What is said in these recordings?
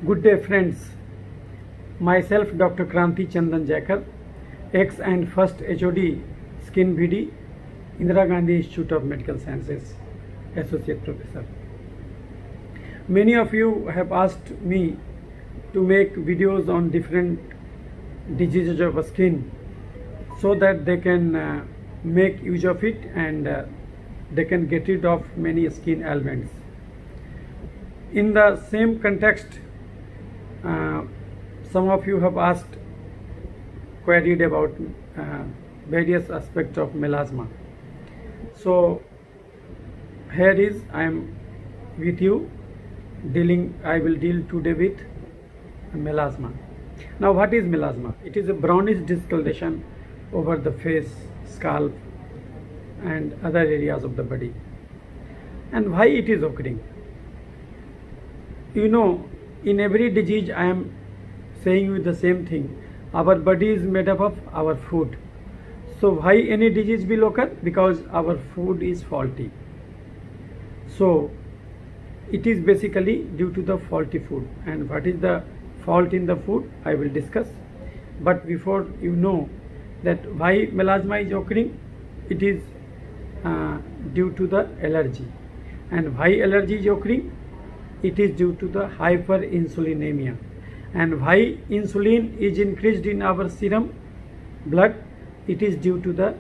Good day, friends. Myself, Dr. Kranti Chandan Jaikar, ex and first HOD Skin BD, Indira Gandhi Institute of Medical Sciences, Associate Professor. Many of you have asked me to make videos on different diseases of the skin so that they can make use of it and they can get rid of many skin ailments. In the same context, some of you have asked, queried about various aspects of melasma. So here is, I am with you I will deal today with melasma. Now, what is melasma? It is a brownish discoloration over the face, scalp and other areas of the body. And why it is occurring? You know, in every disease I am saying you the same thing. Our body is made up of our food. So why any disease will occur? Because our food is faulty. So it is basically due to the faulty food. And what is the fault in the food? I will discuss. But before you know that why melasma is occurring, it is due to the allergy. And why allergy is occurring? It is due to the hyperinsulinemia. And why insulin is increased in our serum blood? It is due to the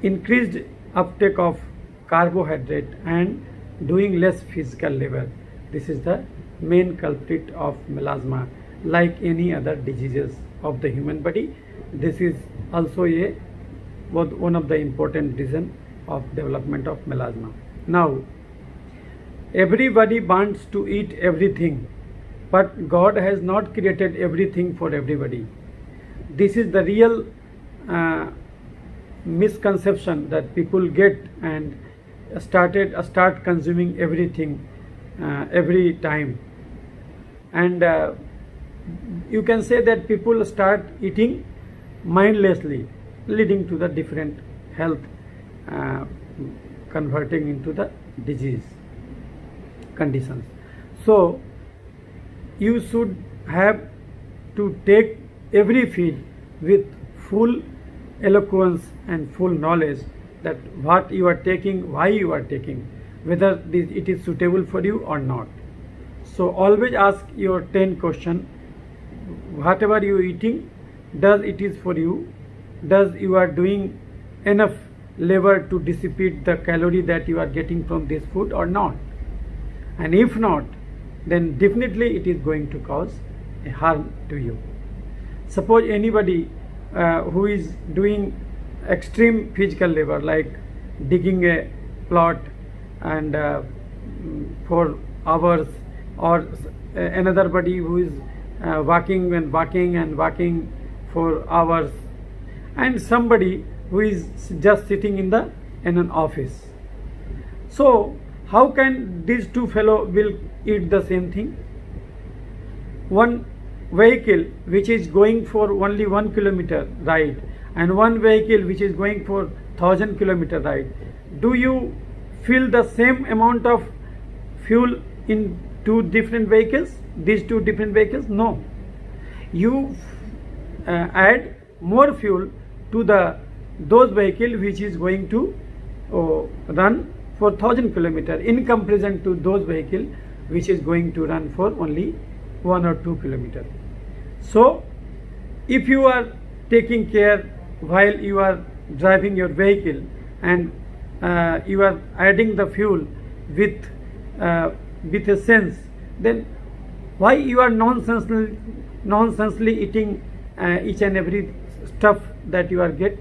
increased uptake of carbohydrate and doing less physical labor. This is the main culprit of melasma. Like any other diseases of the human body, this is also one of the important reasons of development of melasma. Now, everybody wants to eat everything, but God has not created everything for everybody. This is the real misconception that people get and start consuming everything every time. And you can say that people start eating mindlessly, leading to the different health converting into the disease conditions. So you should have to take every field with full eloquence and full knowledge that what you are taking, why you are taking, whether it is suitable for you or not. So always ask your 10 question. Whatever you are eating, does it is for you? Does you are doing enough labor to dissipate the calorie that you are getting from this food or not? And if not, then definitely it is going to cause a harm to you. Suppose anybody who is doing extreme physical labor, like digging a plot and for hours, or another body who is walking for hours, and somebody who is just sitting in an office. So how can these two fellows will eat the same thing? One vehicle which is going for only 1 kilometer ride and one vehicle which is going for 1000 kilometer ride, do you fill the same amount of fuel in two different vehicles, these two different vehicles? No. You add more fuel to those vehicles which is going to run for 1000 kilometer in comparison to those vehicles which is going to run for only 1 or 2 kilometers. So if you are taking care while you are driving your vehicle and you are adding the fuel with a sense, then why you are nonsensely eating each and every stuff that you are get?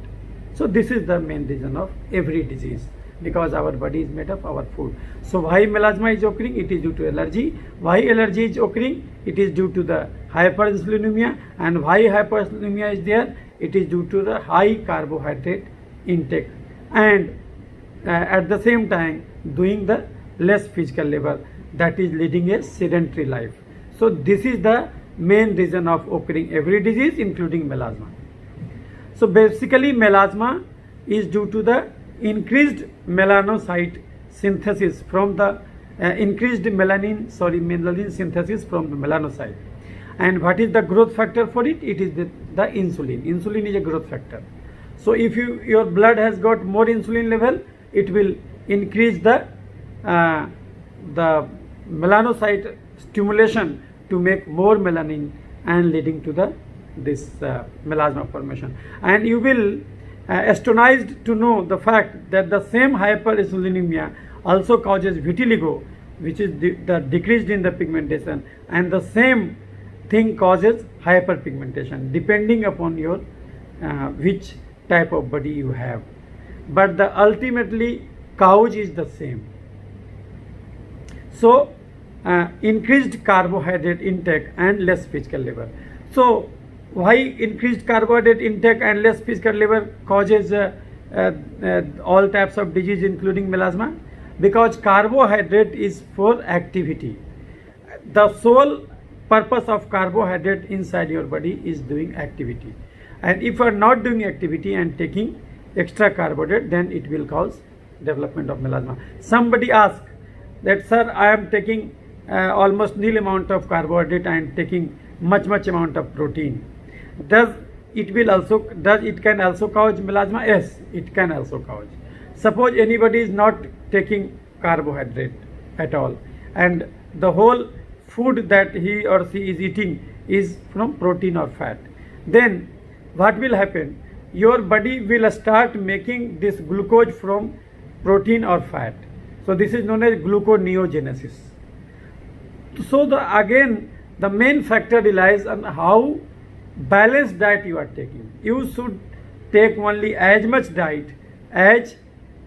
So this is the main reason of every disease, because our body is made of our food. So why melasma is occurring? It is due to allergy. Why allergy is occurring? It is due to the hyperinsulinemia. And why hyperinsulinemia is there? It is due to the high carbohydrate intake and at the same time doing the less physical labor, that is leading a sedentary life. So this is the main reason of occurring every disease, including melasma. So basically melasma is due to the increased melanocyte synthesis from the increased melanin synthesis from the melanocyte. And what is the growth factor for it? It is the insulin. Insulin is a growth factor. So if your blood has got more insulin level, it will increase the melanocyte stimulation to make more melanin and leading to this melasma formation. And you will astonished to know the fact that the same hyperinsulinemia also causes vitiligo, which is the decreased in the pigmentation, and the same thing causes hyperpigmentation depending upon your which type of body you have. But the ultimately cause is the same. So increased carbohydrate intake and less physical labor. So why increased carbohydrate intake and less physical labor causes all types of disease including melasma? Because carbohydrate is for activity. The sole purpose of carbohydrate inside your body is doing activity. And if you are not doing activity and taking extra carbohydrate, then it will cause development of melasma. Somebody asked that, sir, I am taking almost nil amount of carbohydrate and taking much amount of protein. Does it can also cause melasma? Yes, it can also cause. Suppose anybody is not taking carbohydrate at all, and the whole food that he or she is eating is from protein or fat, then what will happen? Your body will start making this glucose from protein or fat. So this is known as gluconeogenesis. So again the main factor relies on how balanced diet you are taking. You should take only as much diet as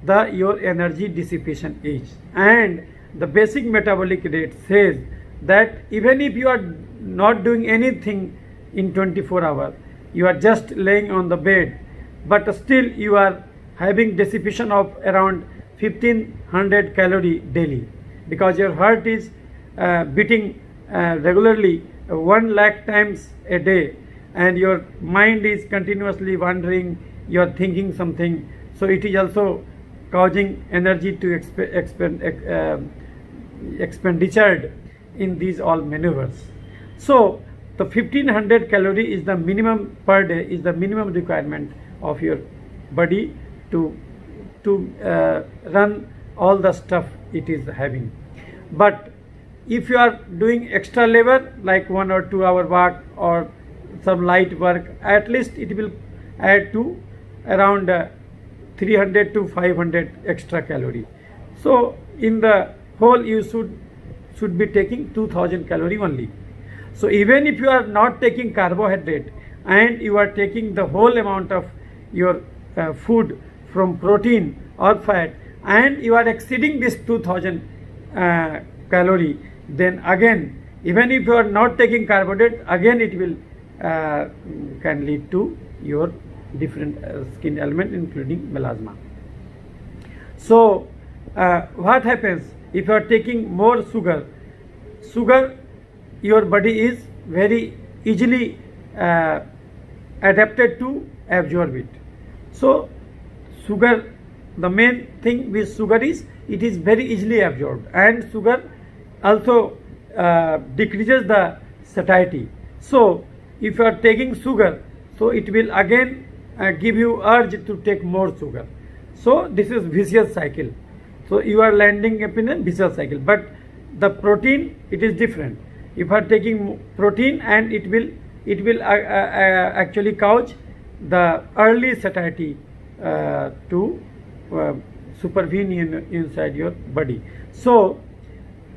your energy dissipation is. And the basic metabolic rate says that even if you are not doing anything in 24 hours, you are just laying on the bed, but still you are having dissipation of around 1500 calorie daily, because your heart is beating regularly 1 lakh times a day, and your mind is continuously wandering, you are thinking something. So it is also causing energy to expenditure in these all maneuvers. So the 1500 calorie is the minimum per day, is the minimum requirement of your body to run all the stuff it is having. But if you are doing extra labor like 1 or 2 hour work or some light work, at least it will add to around 300 to 500 extra calorie. So in the whole you should be taking 2000 calorie only. So even if you are not taking carbohydrate and you are taking the whole amount of your food from protein or fat, and you are exceeding this 2000 calorie, then again, even if you are not taking carbohydrate, again it will can lead to your different skin ailment including melasma. So what happens if you are taking more sugar? Your body is very easily adapted to absorb it. So sugar, the main thing with sugar is it is very easily absorbed, and sugar also decreases the satiety. So if you are taking sugar, so it will again give you urge to take more sugar. So this is vicious cycle. So you are landing up in a vicious cycle. But the protein, it is different. If you are taking protein, and it will actually cause the early satiety to supervene inside your body. So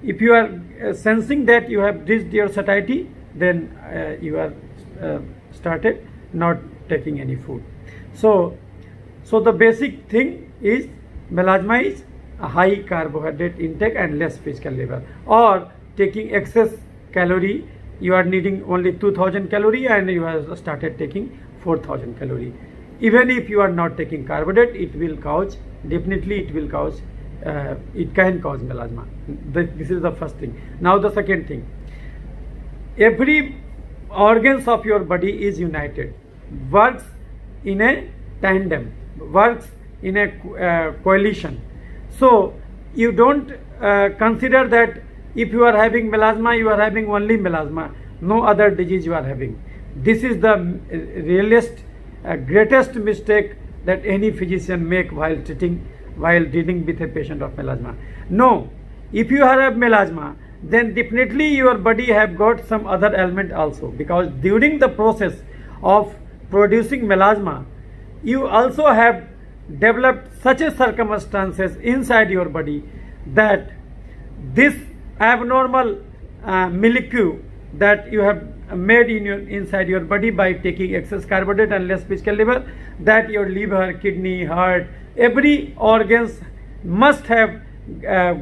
if you are sensing that you have reached your satiety, then you are started not taking any food. So the basic thing is melasma is a high carbohydrate intake and less physical labor, or taking excess calorie. You are needing only 2000 calorie and you have started taking 4000 calorie. Even if you are not taking carbohydrate, it will cause, definitely it will cause, it can cause melasma. This is the first thing. Now the second thing, every organs of your body is united, works in a tandem, works in a coalition. So you don't consider that if you are having melasma, you are having only melasma, no other disease you are having. This is the greatest mistake that any physician make while dealing with a patient of melasma. No, if you have melasma, then definitely your body have got some other element also, because during the process of producing melasma, you also have developed such a circumstances inside your body that this abnormal molecule that you have made inside your body by taking excess carbohydrate and less physical labor, that your liver, kidney, heart, every organs must have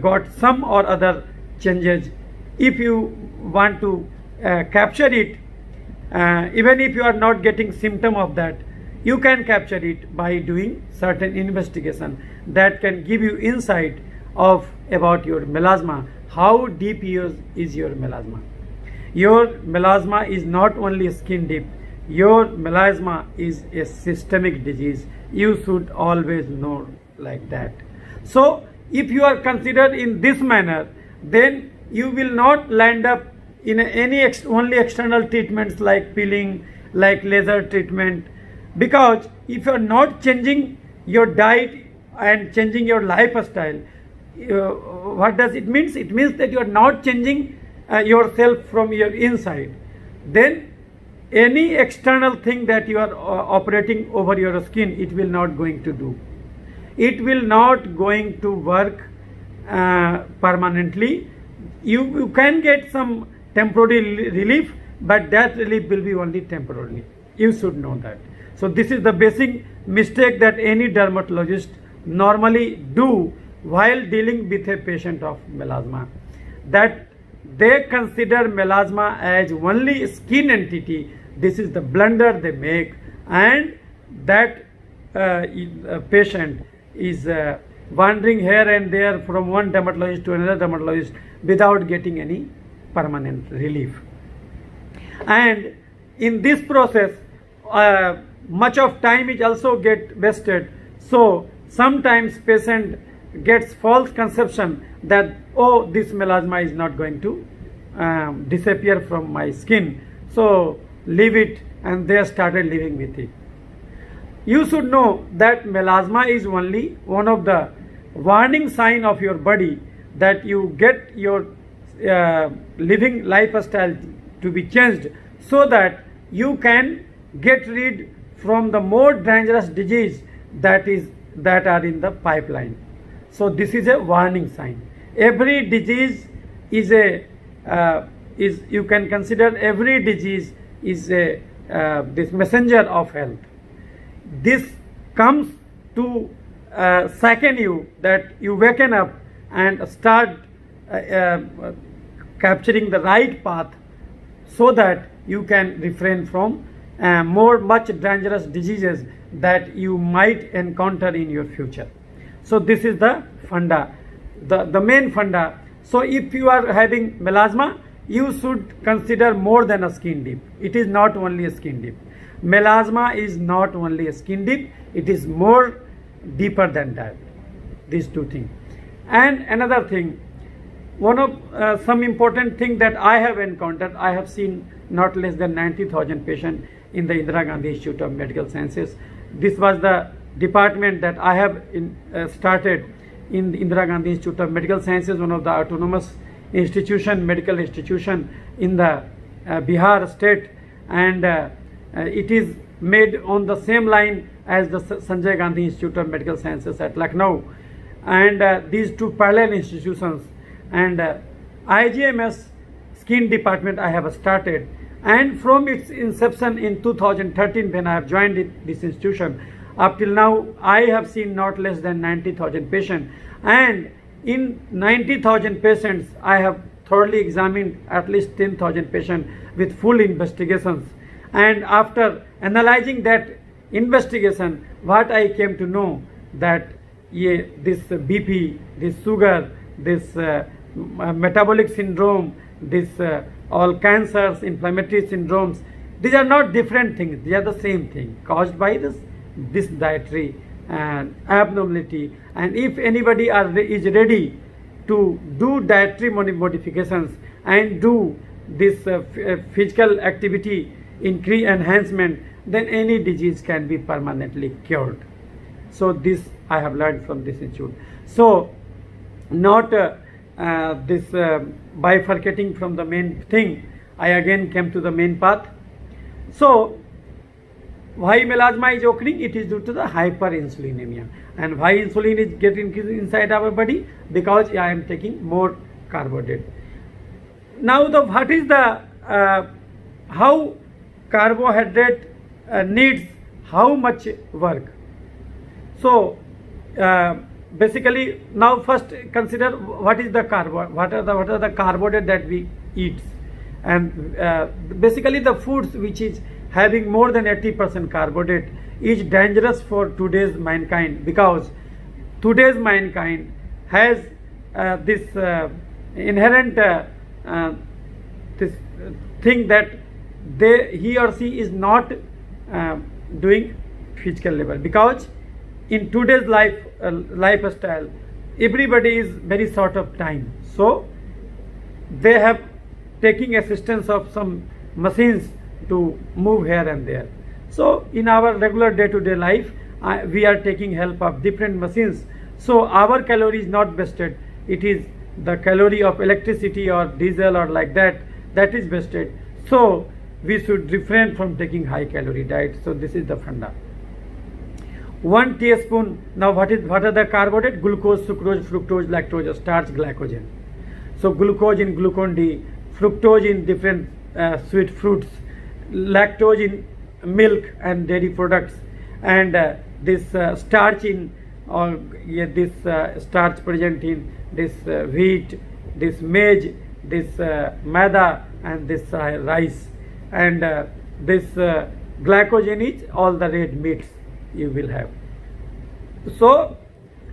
got some or other changes. If you want to capture it, even if you are not getting symptom of that, you can capture it by doing certain investigation that can give you insight of about your melasma, how deep is your melasma. Your melasma is not only skin deep, your melasma is a systemic disease. You should always know like that. So if you are considered in this manner, then you will not land up in only external treatments like peeling, like laser treatment, because if you are not changing your diet and changing your lifestyle, what does it mean? It means that you are not changing yourself from your inside. Then any external thing that you are operating over your skin, it will not going to do. It will not going to work permanently. You can get some temporary relief, but that relief will be only temporarily. You should know that. So this is the basic mistake that any dermatologist normally do while dealing with a patient of melasma, that they consider melasma as only skin entity. This is the blunder they make, and that patient is wandering here and there from one dermatologist to another dermatologist without getting any permanent relief. And in this process, much of time is also get wasted. So sometimes patient gets false conception that, oh, this melasma is not going to disappear from my skin, so leave it, and they started living with it. You should know that melasma is only one of the warning sign of your body that you get your living lifestyle to be changed, so that you can get rid from the more dangerous disease that are in the pipeline. So this is a warning sign. Every disease is you can consider every disease is this messenger of health. This comes to second you, that you waken up and start capturing the right path, so that you can refrain from much dangerous diseases that you might encounter in your future. So this is the funda, the main funda. So if you are having melasma, you should consider more than a skin dip. It is not only a skin dip. Melasma is not only a skin dip, it is more deeper than that. These two things. And another thing, one of some important thing that I have encountered, I have seen not less than 90,000 patients in the Indira Gandhi Institute of Medical Sciences. This was the department that I have started in the Indira Gandhi Institute of Medical Sciences, one of the autonomous medical institution in the Bihar state, and it is made on the same line as the Sanjay Gandhi Institute of Medical Sciences at Lucknow, and these two parallel institutions. And IGMS skin department I have started, and from its inception in 2013 when I have joined this institution, up till now I have seen not less than 90,000 patients, and in 90,000 patients I have thoroughly examined at least 10,000 patients with full investigations. And after analyzing that investigation, what I came to know that this BP, this sugar, this metabolic syndrome, this all cancers, inflammatory syndromes, these are not different things, they are the same thing caused by this dietary abnormality. And if anybody is ready to do dietary modifications and do this physical activity increase enhancement, then any disease can be permanently cured. So this I have learned from this institute. So not this bifurcating from the main thing, I again came to the main path. So why melasma is occurring? It is due to the hyperinsulinemia. And why insulin is getting inside our body? Because I am taking more carbohydrate. Now what is the how carbohydrate needs how much work? So basically now first consider what is the what are the carbohydrate that we eat, and basically the foods which is having more than 80% carbohydrate is dangerous for today's mankind, because today's mankind has this inherent this thing that he or she is not doing physical labor, because in today's lifestyle everybody is very short of time, so they have taking assistance of some machines to move here and there. So in our regular day-to-day life we are taking help of different machines, so our calorie is not wasted. It is the calorie of electricity or diesel or like that is wasted. So we should refrain from taking high calorie diet. So this is the funda. 1 teaspoon. Now what are the carbohydrate? Glucose, sucrose, fructose, lactose, starch, glycogen. So glucose in Glucon-D, fructose in different sweet fruits, lactose in milk and dairy products, and this starch in starch present in this wheat, this maize, this maida, and this rice, and this glycogen is all the red meats you will have. So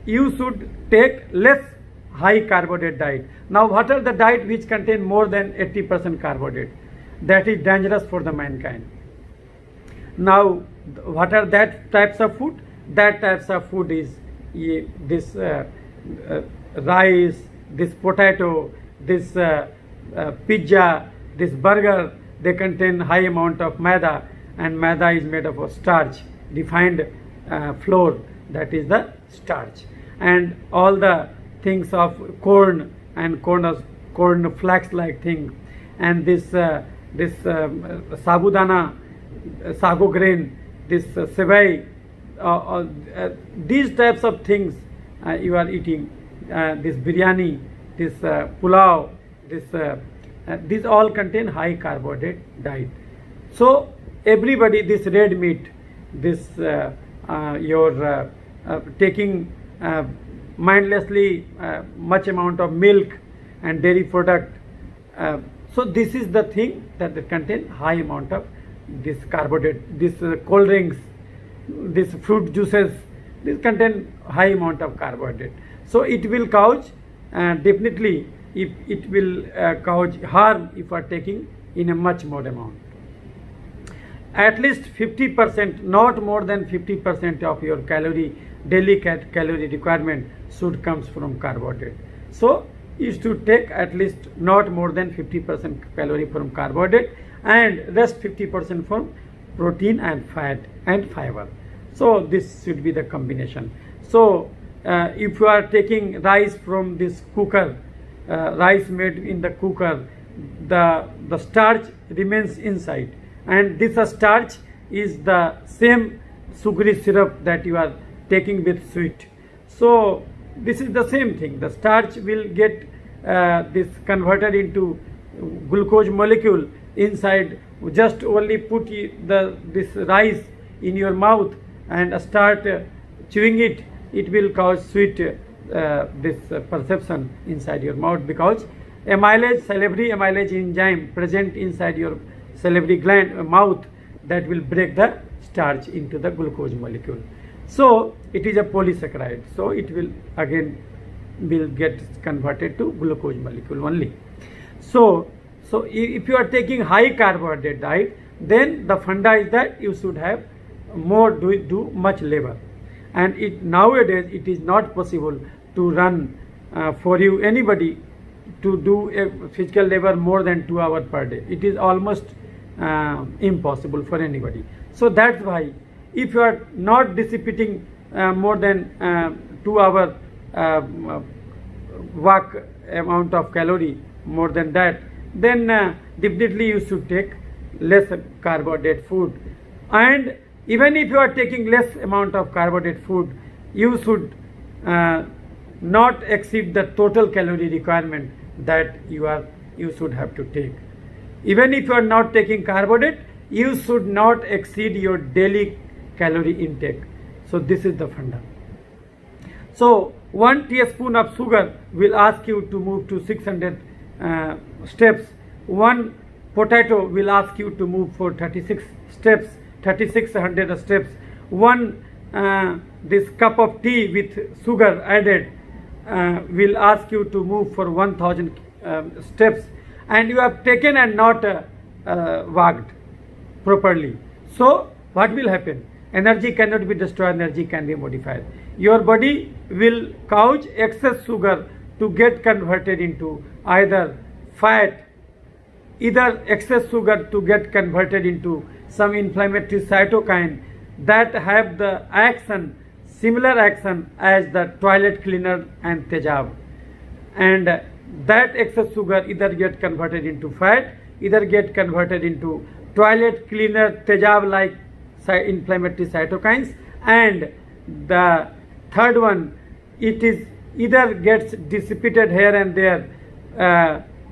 you should take less high carbohydrate diet. Now what are the diet which contain more than 80% carbohydrate? That is dangerous for the mankind. Now what are that types of food? That types of food is this rice, this potato, this pizza, this burger. They contain high amount of maida, and maida is made up of starch, refined flour, that is the starch. And all the things of corn and corn flax like thing, and this sabudana, sago grain, this sevai, these types of things you are eating, this biryani, this pulao, these all contain high carbohydrate diet. So everybody, this red meat, this your taking mindlessly much amount of milk and dairy product, so this is the thing that contain high amount of this carbohydrate. This cold drinks, this fruit juices, this contain high amount of carbohydrate. So it will cause definitely, if it will cause harm if you are taking in a much more amount. At least 50%, not more than 50% of your daily calorie requirement should comes from carbohydrate. So you should take at least not more than 50% calorie from carbohydrate, and rest 50% from protein and fat and fiber. So this should be the combination. So if you are taking rice from this cooker, rice made in the cooker, the starch remains inside, and this starch is the same sugary syrup that you are taking with sweet. So this is the same thing. The starch will get this converted into glucose molecule inside. Just only put this rice in your mouth and start chewing it. It will cause sweet this perception inside your mouth, because amylase, salivary amylase enzyme present inside your salivary gland mouth, that will break the starch into the glucose molecule. So it is a polysaccharide, so it will again get converted to glucose molecule only. So if you are taking high carbohydrate diet, then the funda is that you should have do much labor, and nowadays it is not possible to run for you, anybody, to do a physical labor more than 2 hours per day. It is almost impossible for anybody. So that's why if you are not dissipating more than 2 hour work amount of calorie, more than that, then definitely you should take less carbohydrate food. And even if you are taking less amount of carbohydrate food, you should not exceed the total calorie requirement that you should have to take. Even if you are not taking carbohydrate, you should not exceed your daily calorie intake. So this is the funda. So 1 teaspoon of sugar will ask you to move to 600 steps. 1 potato will ask you to move for 36 steps, 3600 steps. 1 this cup of tea with sugar added will ask you to move for 1000 steps, and you have taken and not walked properly. So what will happen? Energy cannot be destroyed, energy can be modified. Your body will cause excess sugar to get converted into either fat, either excess sugar to get converted into some inflammatory cytokine that have the action, similar action as the toilet cleaner and tejab. And that excess sugar either get converted into fat, either get converted into toilet cleaner tejab like inflammatory cytokines, and the third one, it is either gets dissipated here and there,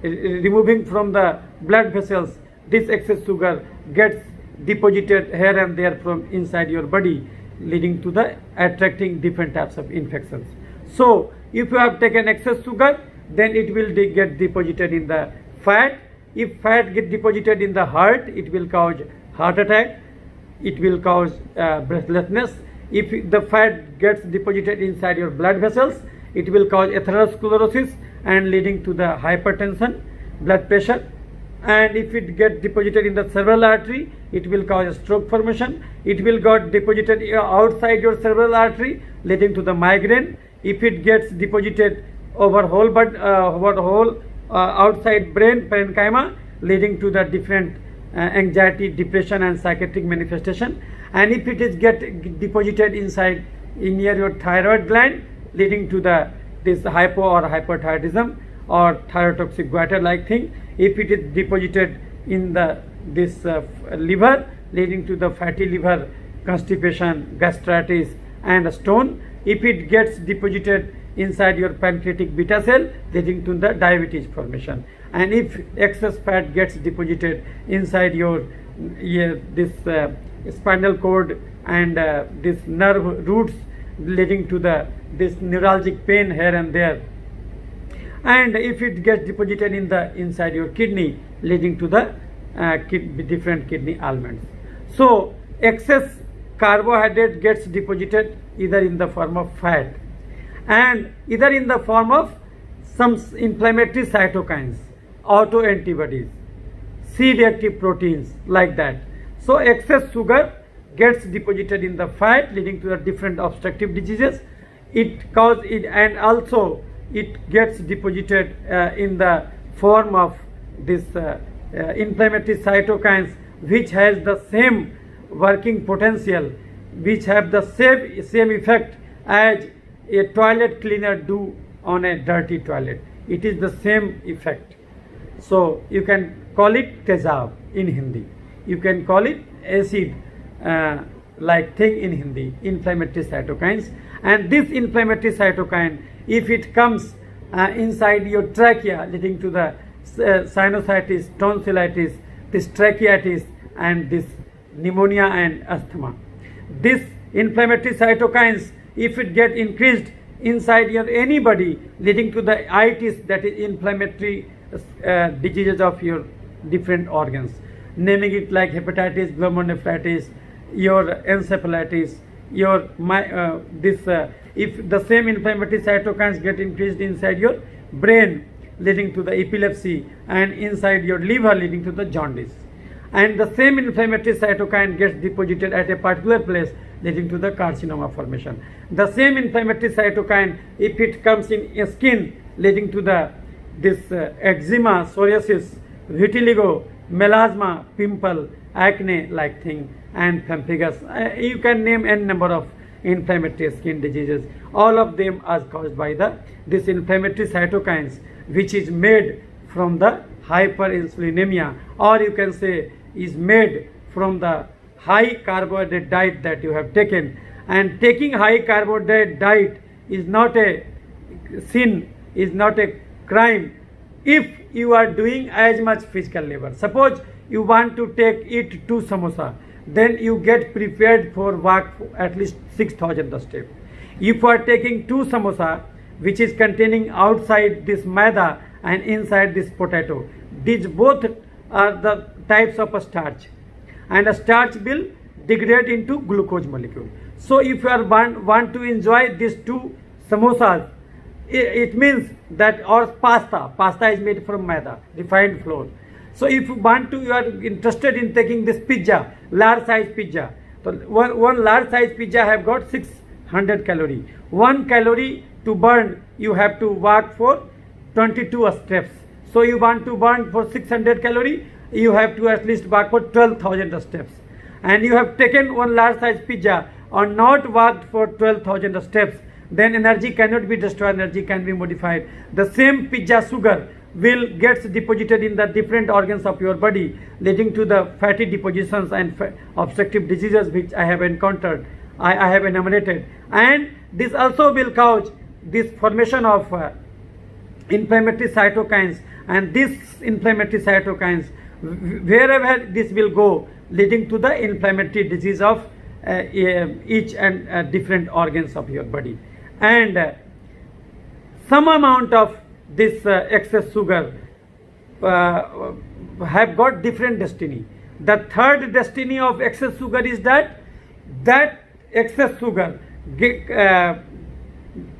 removing from the blood vessels. This excess sugar gets deposited here and there from inside your body, leading to the attracting different types of infections. So if you have taken excess sugar, then it will get deposited in the fat. If fat get deposited in the heart, it will cause heart attack, it will cause breathlessness. If the fat gets deposited inside your blood vessels, it will cause atherosclerosis and leading to the hypertension, blood pressure. And if it gets deposited in the cerebral artery, it will cause a stroke formation. It will get deposited outside your cerebral artery, leading to the migraine. If it gets deposited over whole outside brain parenchyma, leading to the different anxiety, depression and psychiatric manifestation. And if it is get deposited inside near your thyroid gland, leading to this hypo or hyperthyroidism or thyrotoxic goiter like thing. If it is deposited in this liver, leading to the fatty liver, constipation, gastritis and stone. If it gets deposited inside your pancreatic beta cell, leading to the diabetes formation. And if excess fat gets deposited inside your this spinal cord and this nerve roots, leading to this neuralgic pain here and there. And if it gets deposited inside your kidney, leading to the different kidney ailments. So excess carbohydrate gets deposited either in the form of fat and either in the form of some inflammatory cytokines, autoantibodies, C-reactive proteins like that. So excess sugar gets deposited in the fat, leading to the different obstructive diseases. It causes it, and also it gets deposited in the form of this inflammatory cytokines, which has the same working potential, which have the same effect as a toilet cleaner do on a dirty toilet. It is the same effect. So you can call it tejab in Hindi. You can call it acid like thing in Hindi, inflammatory cytokines. And this inflammatory cytokine, if it comes inside your trachea, leading to the sinusitis, tonsillitis, this tracheitis and this pneumonia and asthma. This inflammatory cytokines, if it get increased inside your anybody, leading to the itis, that is inflammatory diseases of your different organs, naming it like hepatitis, glomerulonephritis, your encephalitis, your if the same inflammatory cytokines get increased inside your brain, leading to the epilepsy, and inside your liver, leading to the jaundice. And the same inflammatory cytokine gets deposited at a particular place, leading to the carcinoma formation. The same inflammatory cytokine, if it comes in skin, leading to the eczema, psoriasis, vitiligo, melasma, pimple, acne like thing, and pemphigus. You can name n number of inflammatory skin diseases. All of them are caused by this inflammatory cytokines, which is made from the hyperinsulinemia, or you can say is made from the high carbohydrate diet that you have taken. And taking high carbohydrate diet is not a sin, is not a crime if you are doing as much physical labor. Suppose you want to eat 2 samosa, then you get prepared for walk at least 6,000 steps. If you are taking 2 samosa, which is containing outside this maida and inside this potato, these both are the types of a starch, and a starch will degrade into glucose molecule. So if you are want to enjoy these 2 samosas, it means that, or pasta is made from maida, refined flour. So if you are interested in taking this pizza, large size pizza, so one large size pizza have got 600 calorie. 1 calorie to burn, you have to walk for 22 steps. So you want to burn for 600 calorie, you have to at least walk for 12,000 steps. And you have taken one large size pizza or not walked for 12,000 steps, then energy cannot be destroyed, energy can be modified. The same pizza sugar will gets deposited in the different organs of your body, leading to the fatty depositions and obstructive diseases which I have encountered, I have enumerated. And this also will cause this formation of inflammatory cytokines, and these inflammatory cytokines, wherever this will go, leading to the inflammatory disease of each and different organs of your body. And some amount of this excess sugar have got different destiny. The third destiny of excess sugar is that excess sugar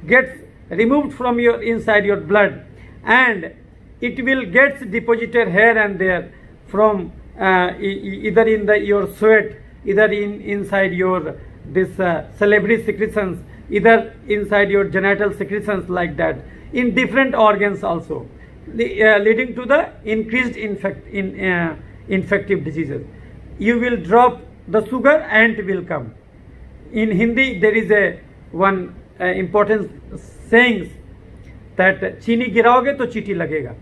gets removed from your inside your blood, and it will gets deposited here and there from either in your sweat, either inside your salivary secretions, either inside your genital secretions, like that, in different organs also, leading to the increased infective diseases. You will drop the sugar, ant will come. In Hindi there is one important saying that चीनी गिराओगे तो चींटी लगेगा.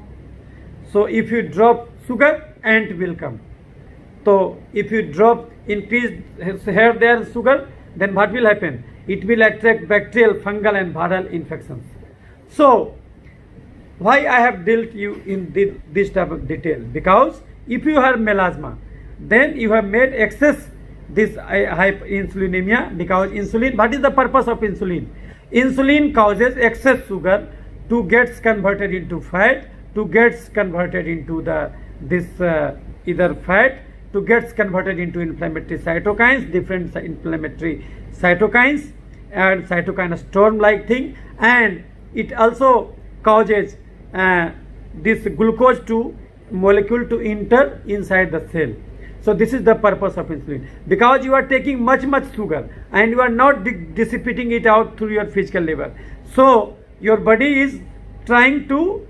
So if you drop sugar, ant will come. So if you drop increased here there sugar, then what will happen? It will attract bacterial, fungal and viral infections. So why I have dealt you in this type of detail? Because if you have melasma, then you have made excess this hyperinsulinemia, because insulin, what is the purpose of insulin? Insulin causes excess sugar to gets converted into fat, to gets converted into either fat, to gets converted into inflammatory cytokines, different inflammatory cytokines and cytokine storm like thing, and it also causes this glucose molecule to enter inside the cell. So this is the purpose of insulin. Because you are taking much sugar and you are not dissipating it out through your physical labor. So your body is trying to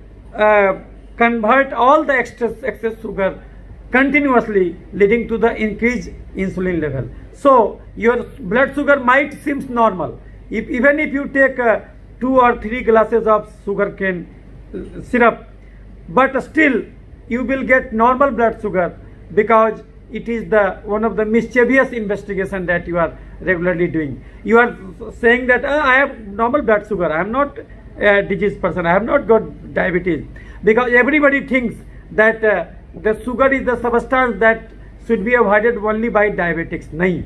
convert all the excess sugar continuously, leading to the increased insulin level. So your blood sugar might seems normal. Even if you take 2 or 3 glasses of sugarcane syrup, but still you will get normal blood sugar, because it is one of the mischievous investigation that you are regularly doing. You are saying that I have normal blood sugar, I am not a diseased person, I have not got diabetes, because everybody thinks that the sugar is the substance that should be avoided only by diabetics. No.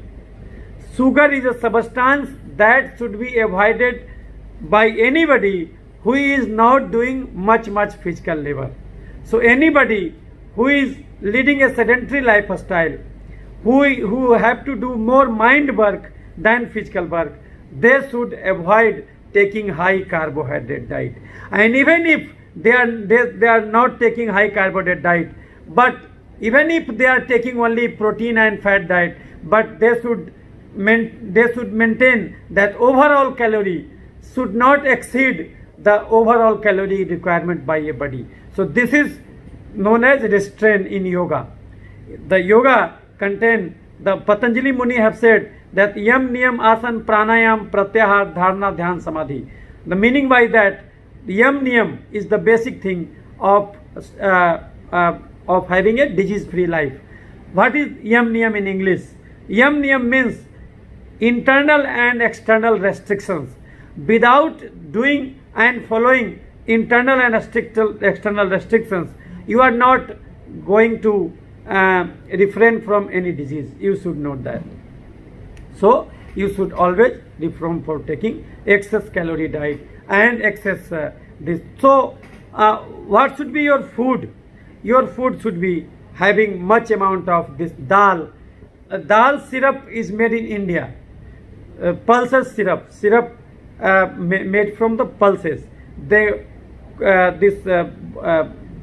Sugar is a substance that should be avoided by anybody who is not doing much physical labor. So anybody who is leading a sedentary lifestyle, who have to do more mind work than physical work, they should avoid taking high carbohydrate diet. And even if they are not taking high carbohydrate diet, but even if they are taking only protein and fat diet, but they should they should maintain that overall calorie should not exceed the overall calorie requirement by a body. So this is known as restraint in yoga. The yoga contain, the Patanjali Muni have said that yam niyam asan pranayam pratyahar dharana dhyan samadhi. The meaning by that, yam niyam is the basic thing of having a disease free life. What is yam niyam in English? Yam niyam means internal and external restrictions. Without doing and following internal and external restrictions, you are not going to refrain from any disease. You should know that. So you should always refrain from taking excess calorie diet and excess this. So what should be your food? Your food should be having much amount of this dal. Dal syrup is made in India. Pulses syrup made from the pulses. They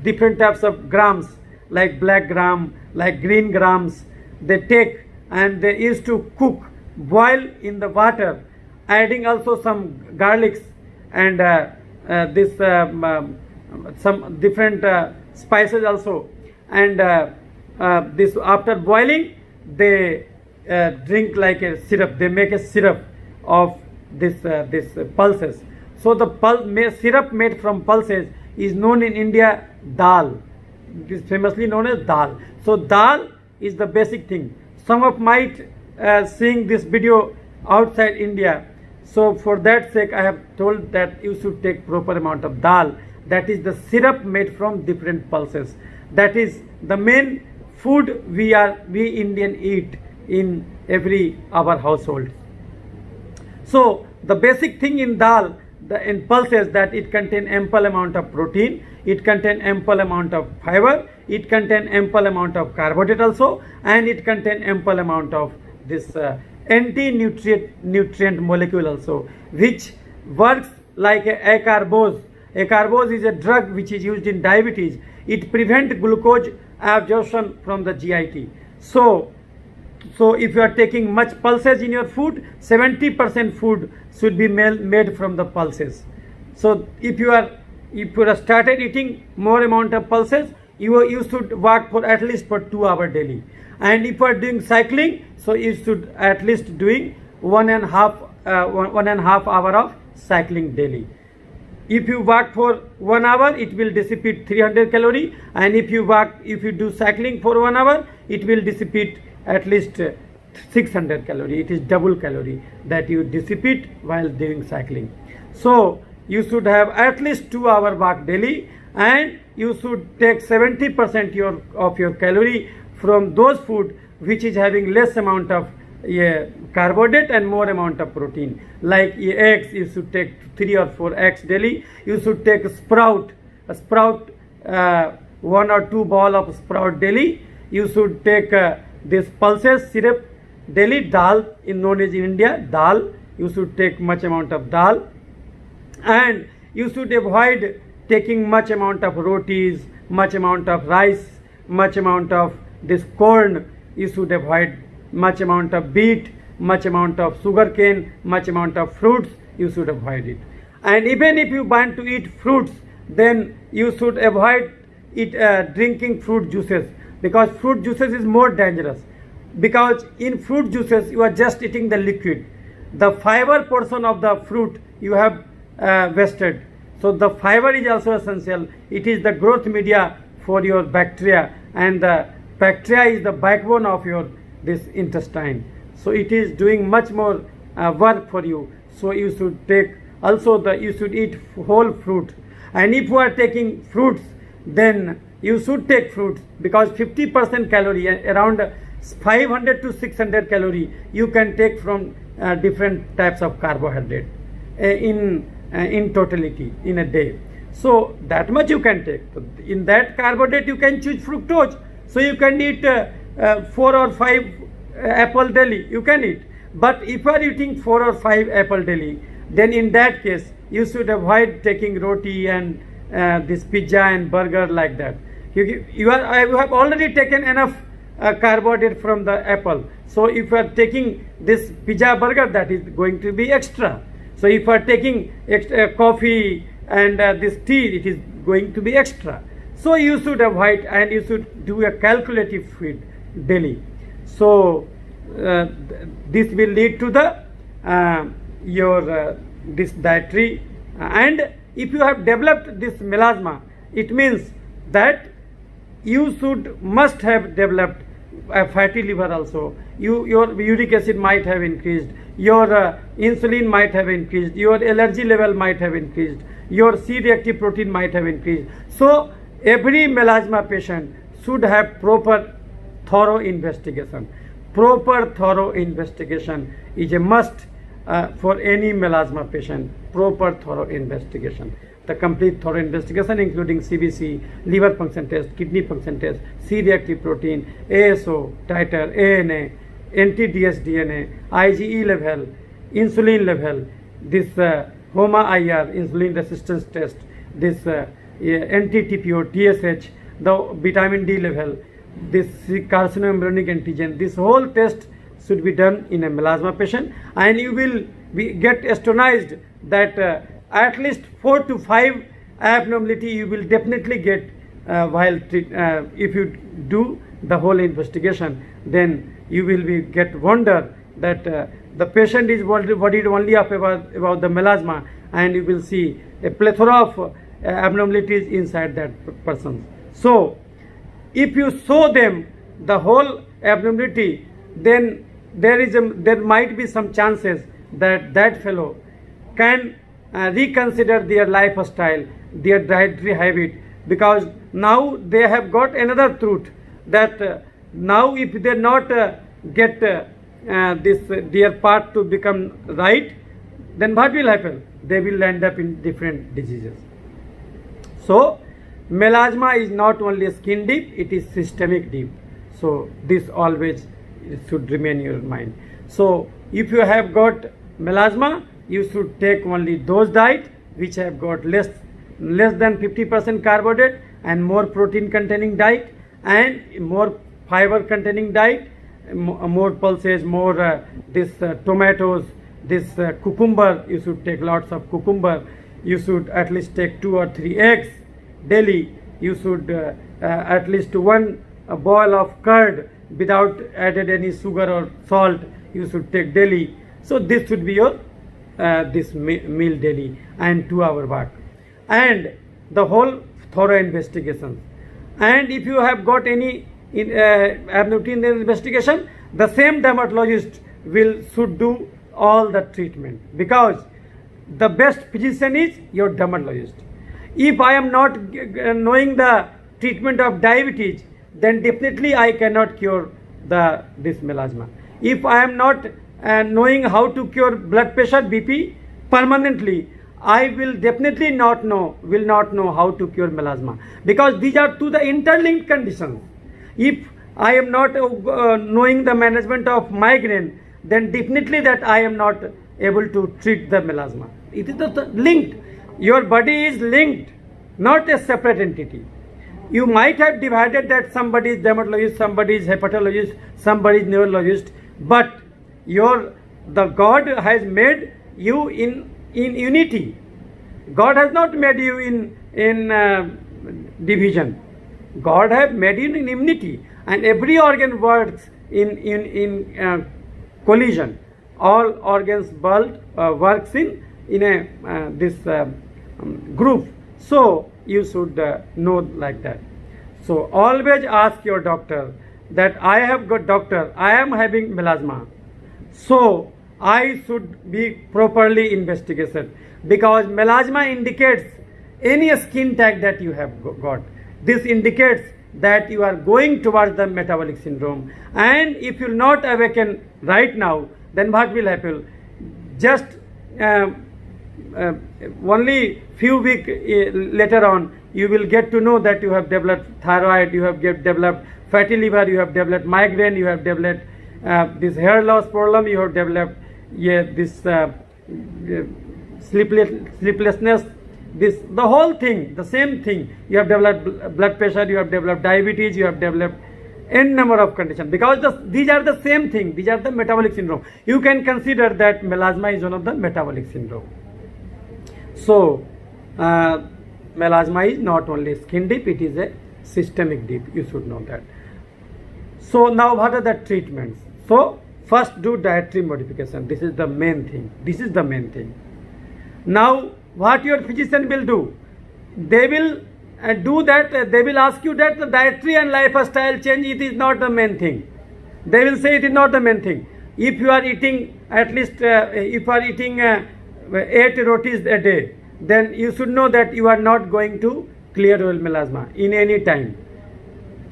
different types of grams, like black gram, like green grams, they take and they used to cook, boil in the water, adding also some garlics and some different spices also, and this after boiling they drink like a syrup. They make a syrup of this pulses. So the syrup made from pulses is known in India dal. It is famously known as dal. So dal is the basic thing. Some of might seeing this video outside India. So for that sake, I have told that you should take proper amount of dal. That is the syrup made from different pulses. That is the main food we Indian eat in every our household. So the basic thing in dal, in pulses, that it contain ample amount of protein, it contain ample amount of fiber, it contain ample amount of carbohydrate also, and it contain ample amount of this anti-nutrient molecule also, which works like a acarbose. Acarbose is a drug which is used in diabetes. It prevents glucose absorption from the GIT. So if you are taking much pulses in your food, 70% food should be made from the pulses. So if you are started eating more amount of pulses, you should walk for at least for 2 hours daily. And if you are doing cycling, so you should at least doing 1.5 hour of cycling daily. If you walk for 1 hour, it will dissipate 300 calorie, and if you do cycling for 1 hour, it will dissipate at least 600 calorie. It is double calorie that you dissipate while doing cycling. So you should have at least 2 hour walk daily, and you should take 70% of your calorie from those food which is having less amount of carbohydrate and more amount of protein. Like eggs, you should take 3 or 4 eggs daily. You should take a sprout 1 or 2 ball of sprout daily. You should take this pulses syrup daily. Dal is known as in India dal. You should take much amount of dal, and you should avoid taking much amount of rotis, much amount of rice, much amount of this corn. You should avoid much amount of beet, much amount of sugar cane, much amount of fruits. You should avoid it. And even if you want to eat fruits, then you should avoid drinking fruit juices, because fruit juices is more dangerous. Because in fruit juices you are just eating the liquid. The fiber portion of the fruit you have wasted. So the fiber is also essential. It is the growth media for your bacteria, and the bacteria is the backbone of your this intestine. So it is doing much more work for you. So you should take also you should eat whole fruit. And if you are taking fruits, then you should take fruits, because 50% calorie, around 500 to 600 calorie you can take from different types of carbohydrate in totality in a day. So that much you can take. So in that carbohydrate you can choose fructose. So you can eat 4 or 5 apple daily, you can eat. But if you are eating 4 or 5 apple daily, then in that case you should avoid taking roti and this pizza and burger like that. You have already taken enough carbohydrate from the apple. So if you are taking this pizza burger, that is going to be extra. So if you are taking extra, coffee and this tea, it is going to be extra. So you should avoid and you should do a calculative feed daily. So this will lead to the your this dietary and if you have developed this melasma, it means that you must have developed a fatty liver also. Your uric acid might have increased, your insulin might have increased, your allergy level might have increased, your C-reactive protein might have increased. So every melasma patient should have proper thorough investigation. Proper thorough investigation is a must for any melasma patient. Proper thorough investigation. The complete thorough investigation including CBC, liver function test, kidney function test, C-reactive protein, ASO, titer, ANA, anti-dsDNA, IgE level, insulin level, this HOMA-IR, insulin resistance test, this anti-TPO, TSH, the vitamin D level, this carcinoembryonic antigen, this whole test should be done in a melasma patient, and you will get astonished that at least 4 to 5 abnormality you will definitely get while if you do the whole investigation. Then you will get wonder that the patient is worried only about the melasma, and you will see a plethora of abnormalities inside that person. So if you show them the whole abnormality, then there might be some chances that that fellow can reconsider their lifestyle, their dietary habit, because now they have got another truth that now if they not get their path to become right, then what will happen? They will end up in different diseases. So melasma is not only skin deep, it is systemic deep. So this always should remain in your mind. So if you have got melasma, you should take only those diet which have got less than 50% carbohydrate and more protein containing diet and more fiber containing diet, more pulses, more tomatoes, this cucumber. You should take lots of cucumber. You should at least take 2 or 3 eggs daily. You should at least one boil of curd without added any sugar or salt. You should take daily. So this should be your this meal daily, and 2-hour walk, and the whole thorough investigation. And if you have got any abnormality in the investigation, the same dermatologist should do all the treatment, because the best physician is your dermatologist. If I am not knowing the treatment of diabetes, then definitely I cannot cure this melasma. If I am not knowing how to cure blood pressure, BP permanently, I will definitely not know how to cure melasma, because these are two the interlinked conditions. If I am not knowing the management of migraine, then definitely that I am not able to treat the melasma. It is linked. Your body is linked, not a separate entity. You might have divided that somebody is dermatologist, somebody is hepatologist, somebody is neurologist, but the God has made you in unity. God has not made you in division. God has made you in unity, and every organ works in collision. All organs works in a this group. So you should know like that. So always ask your doctor that I am having melasma, so I should be properly investigated, because melasma indicates any skin tag that you have got. This indicates that you are going towards the metabolic syndrome, and if you will not awaken right now, then what will happen? Just only few weeks later on, you will get to know that you have developed thyroid, you have developed fatty liver, you have developed migraine, you have developed this hair loss problem, you have developed this sleeplessness, the whole thing, the same thing. You have developed blood pressure, you have developed diabetes, you have developed n number of conditions, because these are the same thing, these are the metabolic syndrome. You can consider that melasma is one of the metabolic syndrome. So melasma is not only skin deep, it is a systemic deep, you should know that. So now what are the treatments? So first do dietary modification, this is the main thing. Now what your physician will do, they will do that, they will ask you that the dietary and lifestyle change, it is not the main thing. They will say it is not the main thing. If you are eating at least, if you are eating 8 rotis a day, then you should know that you are not going to clear your melasma in any time.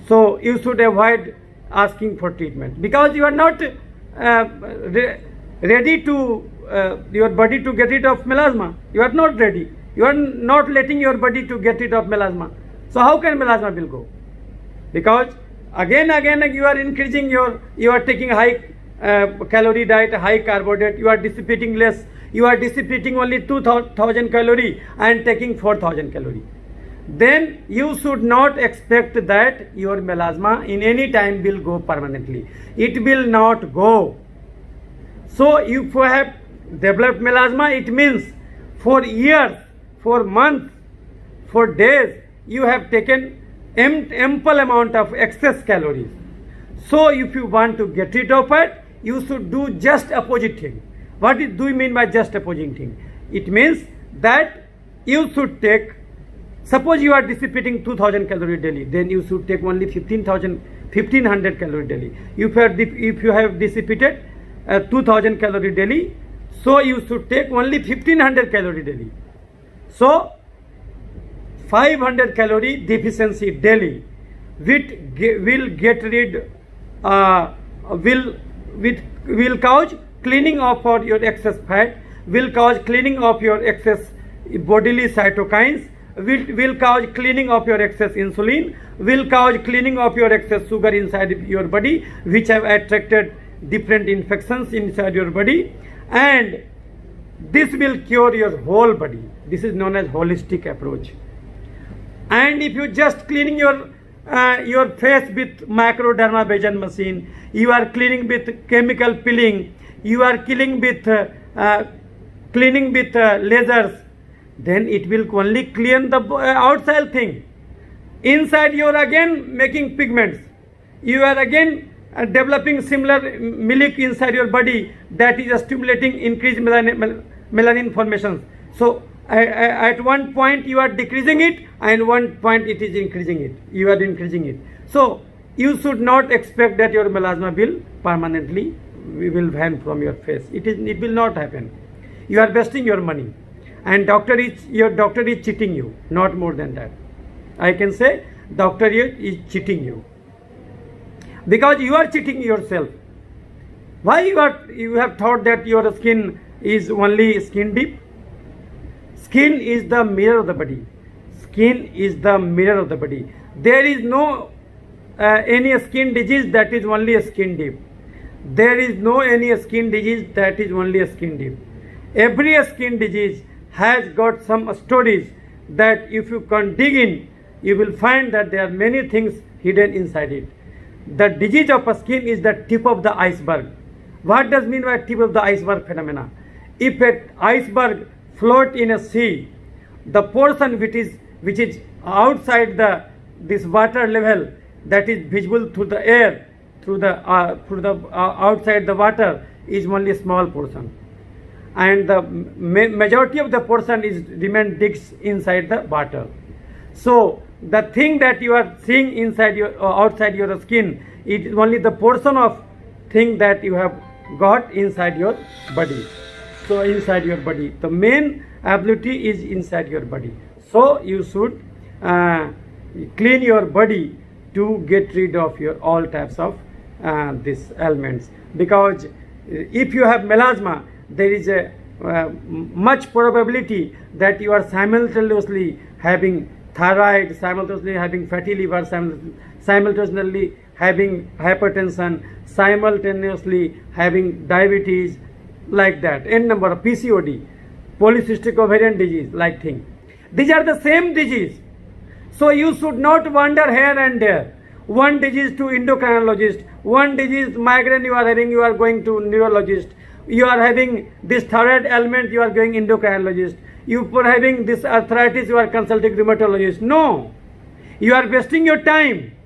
So you should avoid asking for treatment, because you are not ready to your body to get rid of melasma. You are not ready. You are not letting your body to get rid of melasma. So how can melasma will go? Because again you are increasing you are taking high calorie diet, high carbohydrate, you are dissipating less. You are dissipating only 2000 calorie and taking 4000 calorie. Then you should not expect that your melasma in any time will go permanently. It will not go. So if you have developed melasma, it means for years, for months, for days, you have taken ample amount of excess calories. So if you want to get rid of it, you should do just opposite thing. What do you mean by just opposite thing? It means that you should take, suppose you are dissipating 2000 calorie daily, then you should take only 1500 calorie daily. If you have dissipated 2000 calorie daily, so you should take only 1500 calorie daily. So 500 calorie deficiency daily will get rid, will cause cleaning of your excess fat, will cause cleaning of your excess bodily cytokines, will cause cleaning of your excess insulin, will cause cleaning of your excess sugar inside your body, which have attracted different infections inside your body, and this will cure your whole body. This is known as holistic approach. And if you just cleaning your face with microdermabrasion machine, you are cleaning with chemical peeling, you are cleaning with lasers, then it will only clean the outside thing. Inside you are again making pigments. You are again developing similar milk inside your body that is stimulating increased melanin formation. So at one point you are decreasing it, and one point it is increasing it. You are increasing it. So you should not expect that your melasma will permanently will vanish from your face. It will not happen. You are wasting your money, and your doctor is cheating you. Not more than that. I can say doctor is cheating you, because you are cheating yourself. Why you have thought that your skin is only skin deep? Skin is the mirror of the body. Skin is the mirror of the body. There is no any skin disease that is only a skin deep. There is no any skin disease that is only a skin deep. Every skin disease has got some stories that if you can dig in, you will find that there are many things hidden inside it. The disease of a skin is the tip of the iceberg. What does mean by tip of the iceberg phenomena? If an iceberg float in a sea, the portion which is outside this water level, that is visible through the air, through the outside the water, is only a small portion, and the majority of the portion remain digs inside the water. So the thing that you are seeing inside your outside your skin, it is only the portion of thing that you have got inside your body. So inside your body, the main ability is inside your body. So you should clean your body to get rid of your all types of these ailments. Because if you have melasma, there is a much probability that you are simultaneously having thyroid, simultaneously having fatty liver, simultaneously having hypertension, simultaneously having diabetes, like that, n number of PCOD, polycystic ovarian disease, like thing. These are the same disease. So you should not wander here and there. one disease to endocrinologist, one disease migraine you are having, you are going to neurologist, you are having this thyroid ailment, you are going endocrinologist, you are having this arthritis, you are consulting rheumatologist. No, you are wasting your time.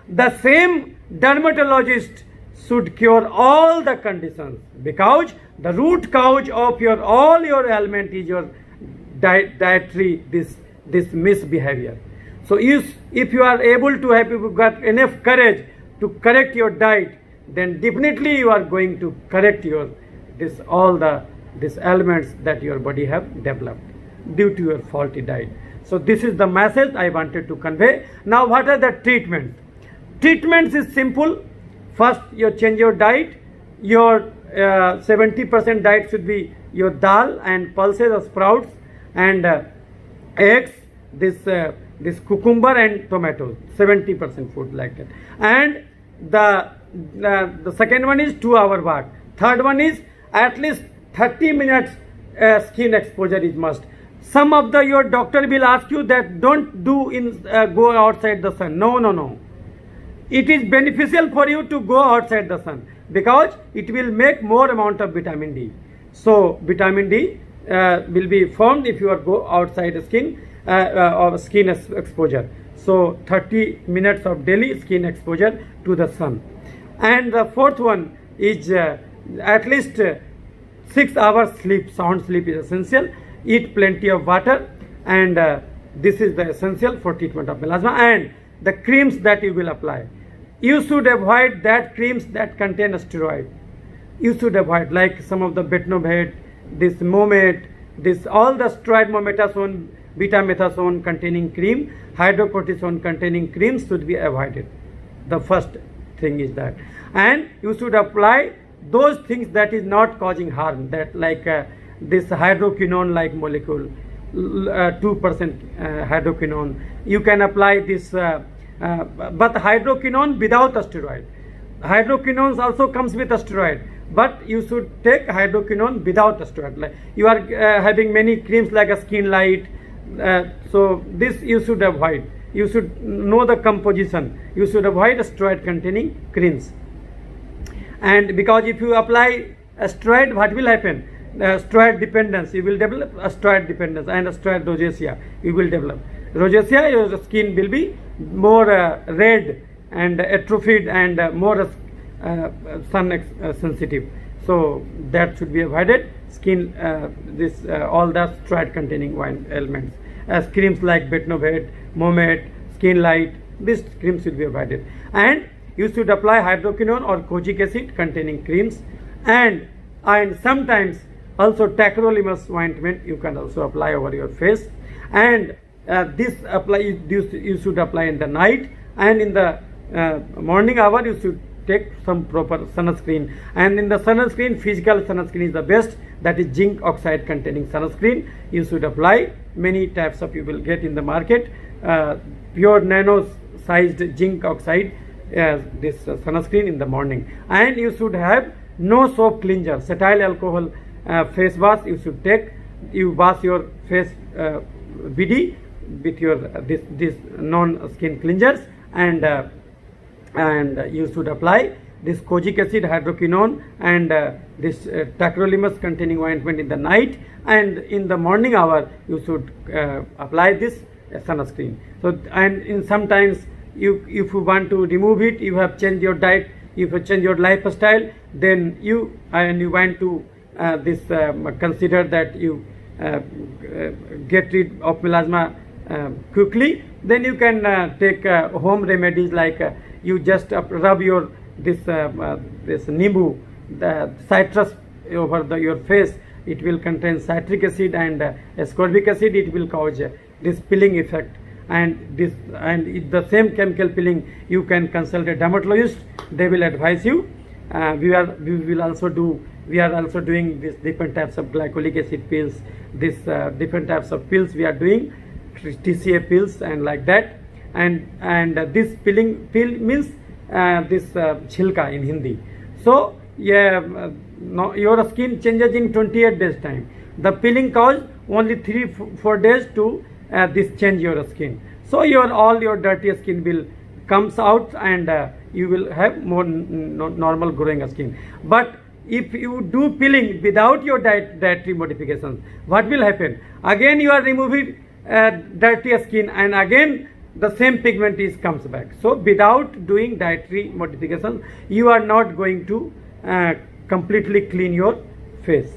The same dermatologist should cure all the conditions, because the root cause of your all your ailment is your dietary this misbehavior. So if you are able to have, if you got enough courage to correct your diet, then definitely you are going to correct your these ailments that your body have developed due to your faulty diet. So this is the message I wanted to convey. Now what are the treatments? Treatments is simple. First, you change your diet. Your 70% diet should be your dal and pulses or sprouts and eggs, this cucumber and tomatoes, 70% food like that. And the second one is 2-hour walk. Third one is at least 30 minutes skin exposure is must. Some of your doctor will ask you that don't go outside the sun. No. It is beneficial for you to go outside the sun, because it will make more amount of vitamin D. So vitamin D will be formed if you are go outside the skin or skin exposure. So 30 minutes of daily skin exposure to the sun. And the fourth one is at least 6 hours sleep. Sound sleep is essential. Eat plenty of water, and this is the essential for treatment of melasma. And the creams that you will apply, you should avoid that creams that contain steroid. You should avoid, like some of the Betnovate, this Momate, this all the steroid, mometasone, betamethasone containing cream, hydrocortisone containing creams should be avoided. The first thing is that. And you should apply those things that is not causing harm, that like this hydroquinone like molecule, 2% hydroquinone. You can apply this, but hydroquinone without a steroid. Hydroquinone also comes with a steroid, but you should take hydroquinone without a steroid. Like you are having many creams like a Skin Light, so this you should avoid. You should know the composition. You should avoid steroid containing creams. And because if you apply a steroid, what will happen? Steroid dependence, you will develop a steroid dependence, and a steroid rosacea you will develop. Rosacea, your skin will be more red and atrophied and more sun sensitive. So that should be avoided. Skin, all the steroid containing elements, as creams like Betnovate, Momate, Skin Light, these creams should be avoided. And you should apply hydroquinone or kojic acid containing creams, and sometimes also tacrolimus ointment you can also apply over your face. And you should apply in the night, and in the morning hour you should take some proper sunscreen. And in the sunscreen, physical sunscreen is the best, that is zinc oxide containing sunscreen. You should apply. Many types of you will get in the market, pure nano sized zinc oxide this sunscreen in the morning. And you should have no soap cleanser, cetyl alcohol face wash you should take. You wash your face BD with your this non-skin cleansers, and you should apply this kojic acid, hydroquinone, and this tacrolimus containing ointment in the night, and in the morning hour you should apply this sunscreen. So, and in sometimes if you want to remove it, you have changed your diet, if you change your lifestyle, then you want to consider that you get rid of melasma quickly, then you can take home remedies like you just rub your this nimbu, the citrus over your face. It will contain citric acid and ascorbic acid. It will cause this peeling effect, and the same chemical peeling you can consult a dermatologist. They will advise you. We are also doing this different types of glycolic acid pills, this different types of pills we are doing, TCA pills and like that. And this pill means this chilka in Hindi. So your skin changes in 28 days time. The peeling cause only 3-4 days to this change your skin. So all your dirty skin will comes out, and you will have more normal growing skin. But if you do peeling without your dietary modifications, what will happen? Again you are removing dirty skin, and again the same pigment comes back. So without doing dietary modifications, you are not going to completely clean your face.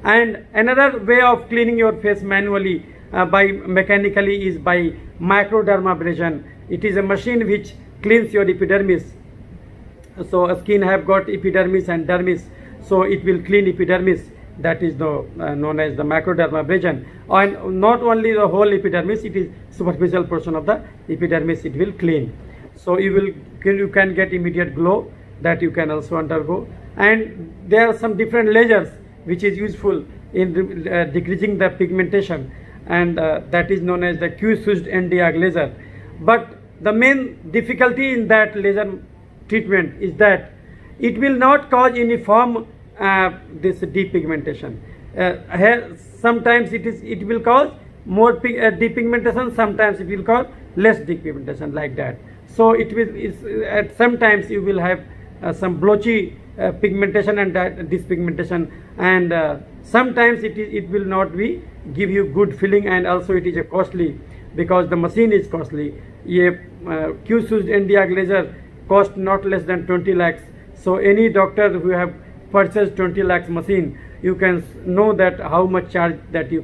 And another way of cleaning your face manually by mechanically is by microdermabrasion. It is a machine which cleans your epidermis. So skin have got epidermis and dermis, so it will clean epidermis. That is known as the microdermabrasion. And not only the whole epidermis, it is superficial portion of the epidermis it will clean. So you can get immediate glow that you can also undergo. And there are some different lasers which is useful in decreasing the pigmentation, and that is known as the Q-switched Nd:YAG laser. But the main difficulty in that laser treatment is that it will not cause uniform this depigmentation. Sometimes it will cause more depigmentation, sometimes it will cause less depigmentation, like that. So at sometimes you will have some blotchy pigmentation and dyspigmentation, and sometimes it will not be give you good feeling, and also it is costly because the machine is costly. Q-switched Nd:YAG laser cost not less than 20 lakhs. So any doctor who have purchased 20 lakhs machine, you can know that how much charge that he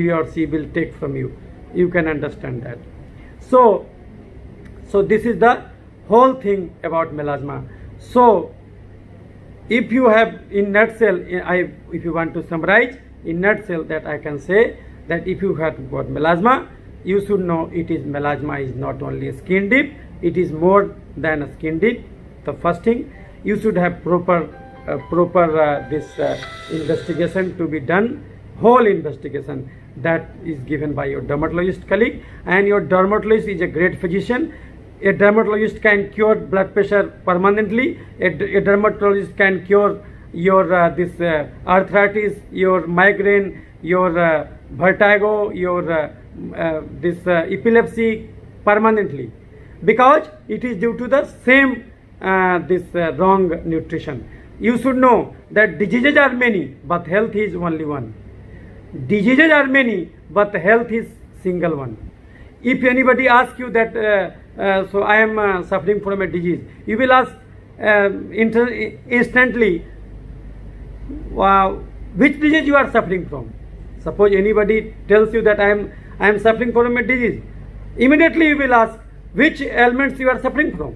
or she will take from you. You can understand that. So this is the whole thing about melasma. So if you have, in nutshell, if you want to summarize in nutshell, that I can say that if you have got melasma, you should know melasma is not only a skin deep, it is more than a skin deep. The first thing, you should have proper investigation to be done, whole investigation that is given by your dermatologist colleague, and your dermatologist is a great physician. A dermatologist can cure blood pressure permanently. A dermatologist can cure your arthritis, your migraine, your vertigo, your epilepsy permanently, because it is due to the same wrong nutrition. You should know that diseases are many, but health is only one. Diseases are many, but health is single one. If anybody asks you that, so I am suffering from a disease, you will ask instantly, wow, which disease you are suffering from. Suppose anybody tells you that I am suffering from a disease, immediately you will ask which ailments you are suffering from.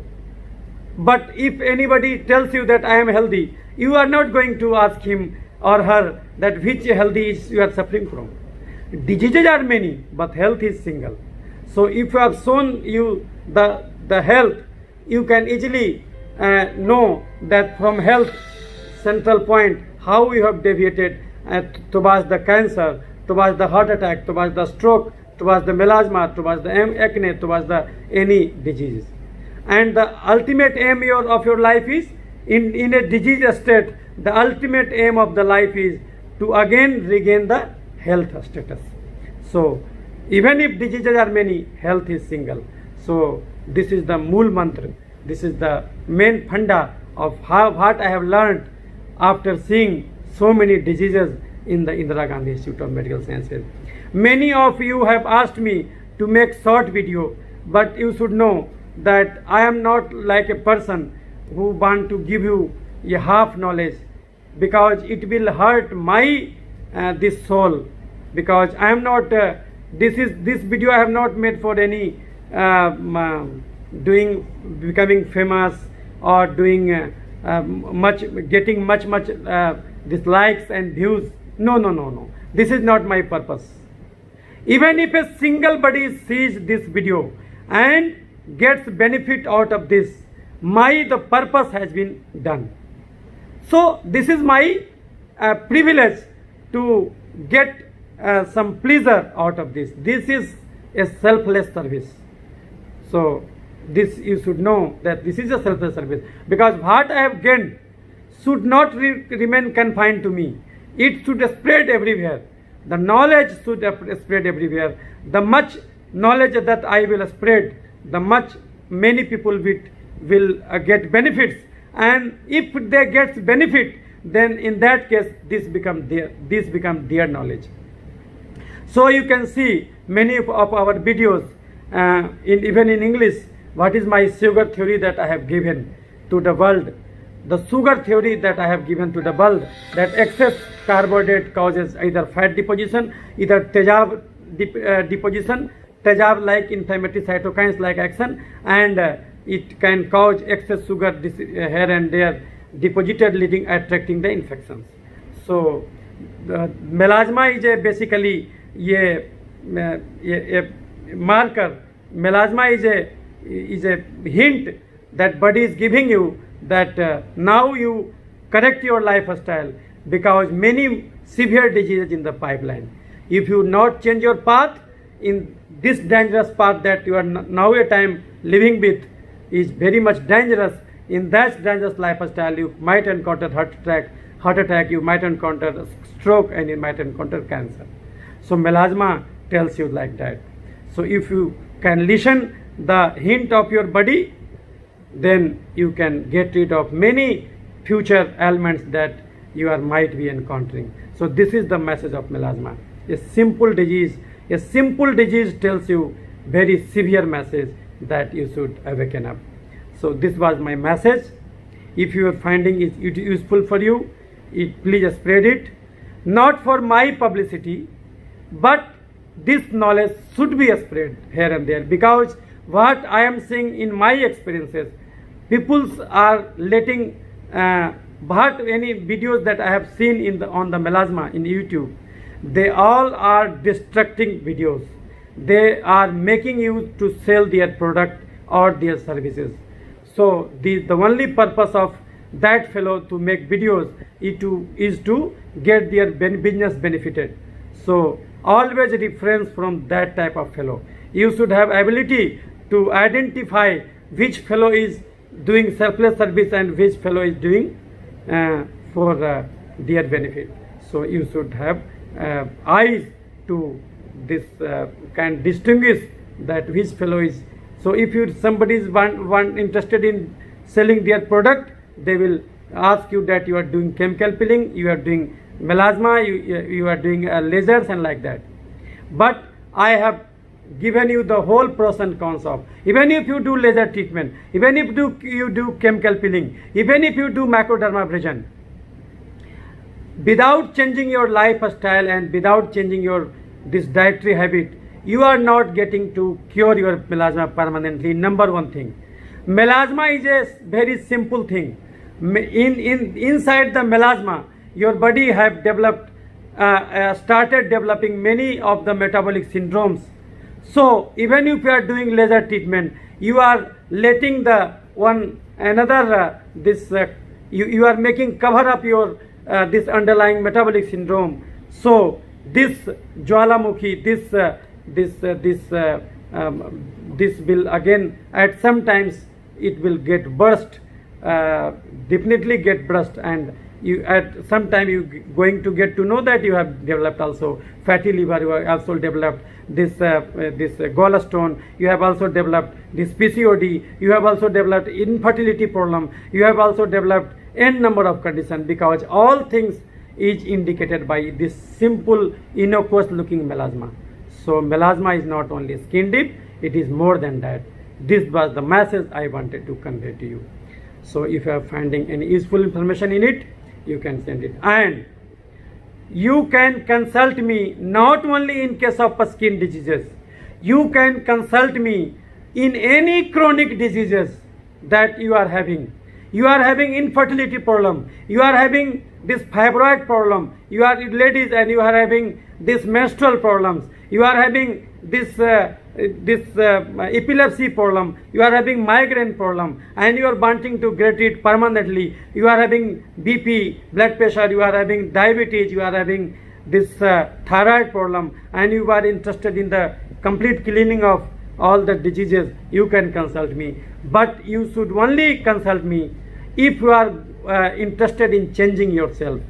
But if anybody tells you that I am healthy, you are not going to ask him or her that which healthy is you are suffering from. Diseases are many, but health is single. So if you have shown you the health, you can easily know that from health central point how you have deviated towards the cancer, towards the heart attack, towards the stroke, towards the melasma, towards the acne, towards the any diseases. And the ultimate aim of your life is, in a disease state, the ultimate aim of the life is to again regain the health status. So even if diseases are many, health is single. So this is the Mool Mantra. This is the main funda of what I have learned after seeing so many diseases in the Indira Gandhi Institute of Medical Sciences. Many of you have asked me to make short video, but you should know that I am not like a person who want to give you a half knowledge, because it will hurt my this soul, because I am not this video I have not made for any becoming famous or doing getting much dislikes and views. No, this is not my purpose. Even if a single body sees this video and gets benefit out of this, the purpose has been done. So this is my privilege to get some pleasure out of this. This is a selfless service. So this you should know that this is a selfless service, because what I have gained should not remain confined to me. It should spread everywhere. The knowledge should spread everywhere. The much knowledge that I will spread, the much many people will get benefits, and if they get benefit, then in that case this become their knowledge. So you can see many of our videos, even in English, what is my sugar theory that I have given to the world. The sugar theory that I have given to the world, that excess carbohydrate causes either fat deposition, either Tejab deposition, Tejab like inflammatory cytokines like action, and it can cause excess sugar here and there deposited, attracting the infections. So the melasma is basically a marker. Melasma is a hint that body is giving you that now you correct your lifestyle, because many severe diseases in the pipeline. If you not change your path in this dangerous path that you are now a time living with is very much dangerous, in that dangerous lifestyle you might encounter heart attack, you might encounter stroke, and you might encounter cancer. So melasma tells you like that. So if you can listen the hint of your body, then you can get rid of many future ailments that you might be encountering. So this is the message of melasma. A simple disease tells you very severe message that you should awaken up. So this was my message. If you are finding it useful for you, please spread it. Not for my publicity, but this knowledge should be spread here and there, because what I am seeing in my experiences, people are letting any videos that I have seen on the melasma in YouTube, they all are destructing videos. They are making you to sell their product or their services. So the only purpose of that fellow to make videos is to get their business benefited. So always refrain from that type of fellow. You should have ability to identify which fellow is doing selfless service and which fellow is doing for their benefit. So you should have eyes to this, can distinguish that which fellow is. So if somebody is one interested in selling their product, they will ask you that you are doing chemical peeling, you are doing melasma, you are doing lasers and like that. But I have given you the whole pros and cons of, even if you do laser treatment, even if you do chemical peeling, even if you do macrodermabrasion, without changing your lifestyle and without changing your this dietary habit, you are not getting to cure your melasma permanently. Number one thing, melasma is a very simple thing. Inside the melasma, your body have developed, started developing many of the metabolic syndromes. So even if you are doing laser treatment, you are letting the one another you are making cover up your this underlying metabolic syndrome. So this Jwalamukhi, this will again at some times it will get burst, definitely get burst, and you at some time you going to get to know that you have developed also fatty liver, you have also developed this gallstone, you have also developed this PCOD, you have also developed infertility problem, you have also developed n number of conditions, because all things is indicated by this simple innocuous looking melasma. So melasma is not only skin deep, it is more than that. This was the message I wanted to convey to you. So if you are finding any useful information in it, you can send it. And you can consult me not only in case of skin diseases, you can consult me in any chronic diseases that you are having. You are having infertility problem, you are having this fibroid problem, you are ladies and you are having this menstrual problems, you are having this epilepsy problem, you are having migraine problem, and you are wanting to get it permanently, you are having BP, blood pressure, you are having diabetes, you are having this thyroid problem, and you are interested in the complete cleaning of all the diseases, you can consult me. But you should only consult me if you are interested in changing yourself.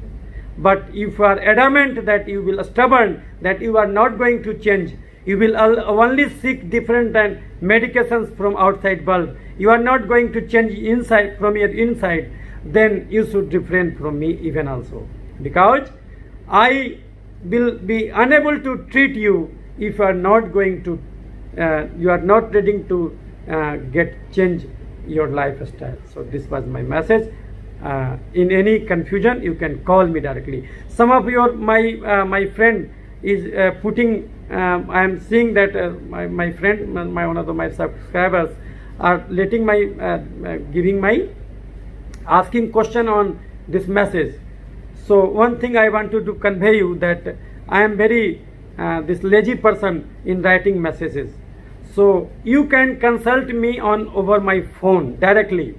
But if you are adamant that you are not going to change, you will only seek different and medications from outside world, you are not going to change inside from your inside, then you should refrain from me even also, because I will be unable to treat you if you are not going to you are not ready to get change your lifestyle. So this was my message. In any confusion, you can call me directly. Some of your my friend is putting. I am seeing that my friend, one of my subscribers are letting my giving my asking question on this message. So one thing I want to convey you that I am very this lazy person in writing messages. So you can consult me on over my phone directly.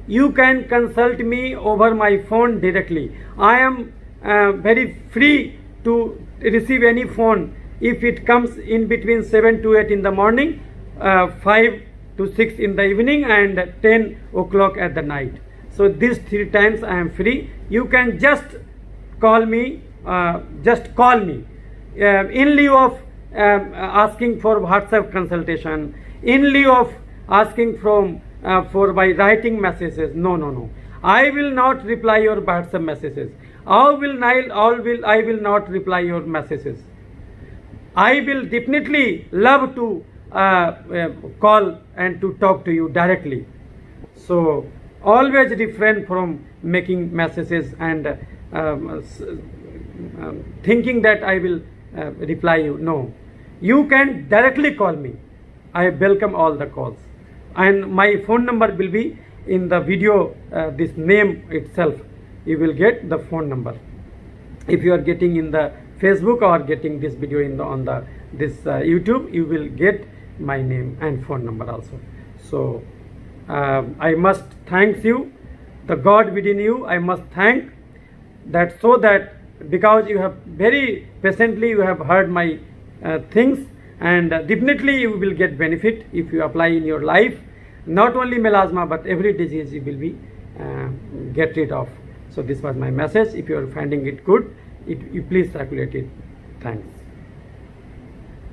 You can consult me over my phone directly. I am very free to receive any phone if it comes in between 7 to 8 in the morning, 5 to 6 in the evening, and 10 o'clock at the night. So these 3 times I am free. You can just call me. In lieu of asking for WhatsApp consultation, in lieu of asking for by writing messages. No. I will not reply your WhatsApp messages. I will not reply your messages. I will definitely love to call and to talk to you directly. So always refrain from making messages and thinking that I will reply you. No, you can directly call me. I welcome all the calls, and my phone number will be in the video. This name itself, you will get the phone number. If you are getting in the Facebook or getting this video in the on the this YouTube, you will get my name and phone number also. So I must thank you, the God within you. I must thank that, so that because you have very patiently you have heard my things, and definitely you will get benefit if you apply in your life. Not only melasma but every disease you will be get rid of. So this was my message. If you are finding it good, you please circulate it. Thanks.